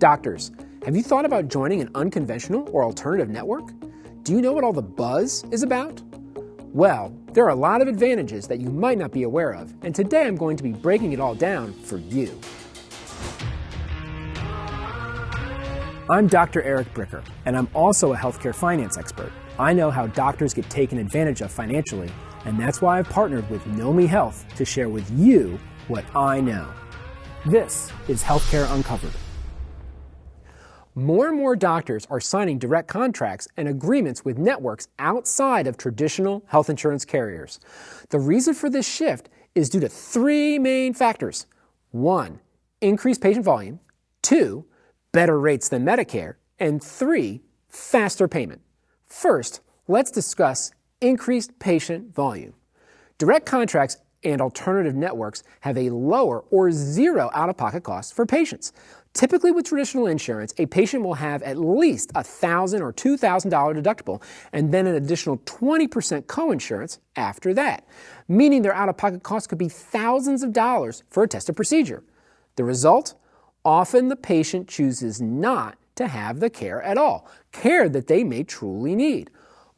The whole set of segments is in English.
Doctors, have you thought about joining an unconventional or alternative network? Do you know what all the buzz is about? Well, there are a lot of advantages that you might not be aware of, and today I'm going to be breaking it all down for you. I'm Dr. Eric Bricker, and I'm also a healthcare finance expert. I know how doctors get taken advantage of financially, and that's why I've partnered with Know Me Health to share with you what I know. This is Healthcare Uncovered. More and more doctors are signing direct contracts and agreements with networks outside of traditional health insurance carriers. The reason for this shift is due to three main factors. 1, increased patient volume. 2, better rates than Medicare. And 3, faster payment. First, let's discuss increased patient volume. Direct contracts and alternative networks have a lower or zero out-of-pocket cost for patients. Typically with traditional insurance, a patient will have at least a $1,000 or $2,000 deductible and then an additional 20% coinsurance after that, meaning their out-of-pocket cost could be thousands of dollars for a tested procedure. The result? Often the patient chooses not to have the care at all, care that they may truly need.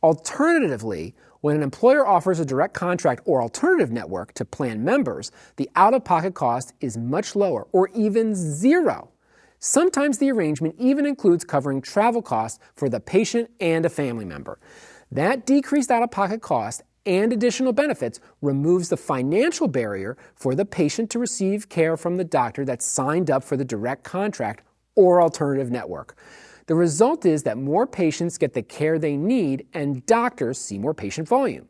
Alternatively, when an employer offers a direct contract or alternative network to plan members, the out-of-pocket cost is much lower or even zero. Sometimes the arrangement even includes covering travel costs for the patient and a family member. That decreased out-of-pocket cost and additional benefits removes the financial barrier for the patient to receive care from the doctor that's signed up for the direct contract or alternative network. The result is that more patients get the care they need and doctors see more patient volume.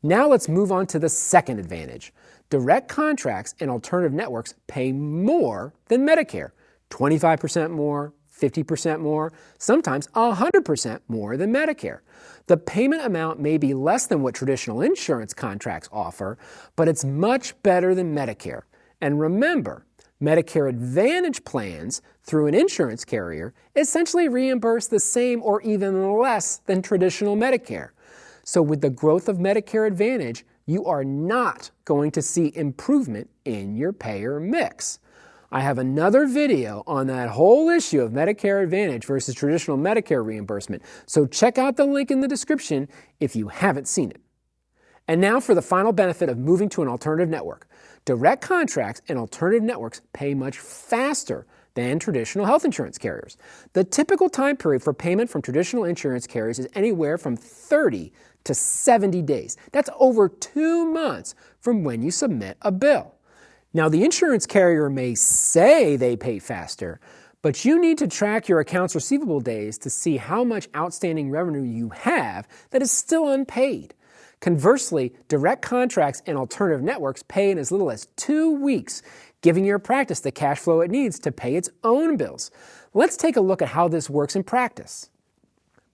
Now let's move on to the second advantage. Direct contracts and alternative networks pay more than Medicare. 25% more, 50% more, sometimes 100% more than Medicare. The payment amount may be less than what traditional insurance contracts offer, but it's much better than Medicare. And remember, Medicare Advantage plans through an insurance carrier essentially reimburse the same or even less than traditional Medicare. So with the growth of Medicare Advantage, you are not going to see improvement in your payer mix. I have another video on that whole issue of Medicare Advantage versus traditional Medicare reimbursement, so check out the link in the description if you haven't seen it. And now for the final benefit of moving to an alternative network. Direct contracts and alternative networks pay much faster than traditional health insurance carriers. The typical time period for payment from traditional insurance carriers is anywhere from 30 to 70 days. That's over 2 months from when you submit a bill. Now, the insurance carrier may say they pay faster, but you need to track your accounts receivable days to see how much outstanding revenue you have that is still unpaid. Conversely, direct contracts and alternative networks pay in as little as 2 weeks, giving your practice the cash flow it needs to pay its own bills. Let's take a look at how this works in practice.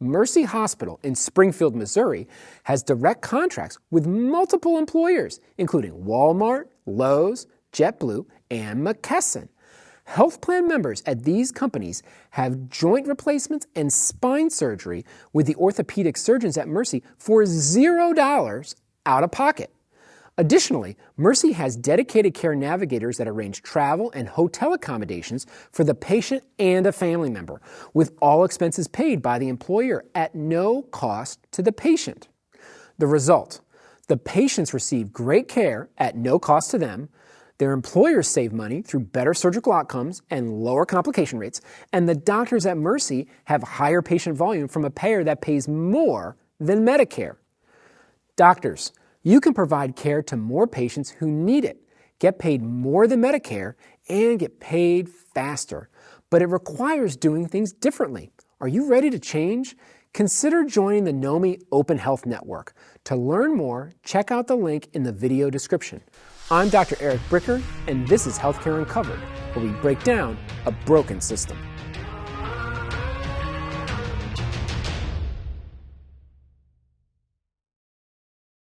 Mercy Hospital in Springfield, Missouri, has direct contracts with multiple employers, including Walmart, Lowe's, JetBlue, and McKesson. Health plan members at these companies have joint replacements and spine surgery with the orthopedic surgeons at Mercy for $0 out of pocket. Additionally, Mercy has dedicated care navigators that arrange travel and hotel accommodations for the patient and a family member, with all expenses paid by the employer at no cost to the patient. The result: the patients receive great care at no cost to them, their employers save money through better surgical outcomes and lower complication rates, and the doctors at Mercy have higher patient volume from a payer that pays more than Medicare. Doctors, you can provide care to more patients who need it, get paid more than Medicare, and get paid faster. But it requires doing things differently. Are you ready to change? Consider joining the Know Me Open Health Network. To learn more, check out the link in the video description. I'm Dr. Eric Bricker, and this is Healthcare Uncovered, where we break down a broken system.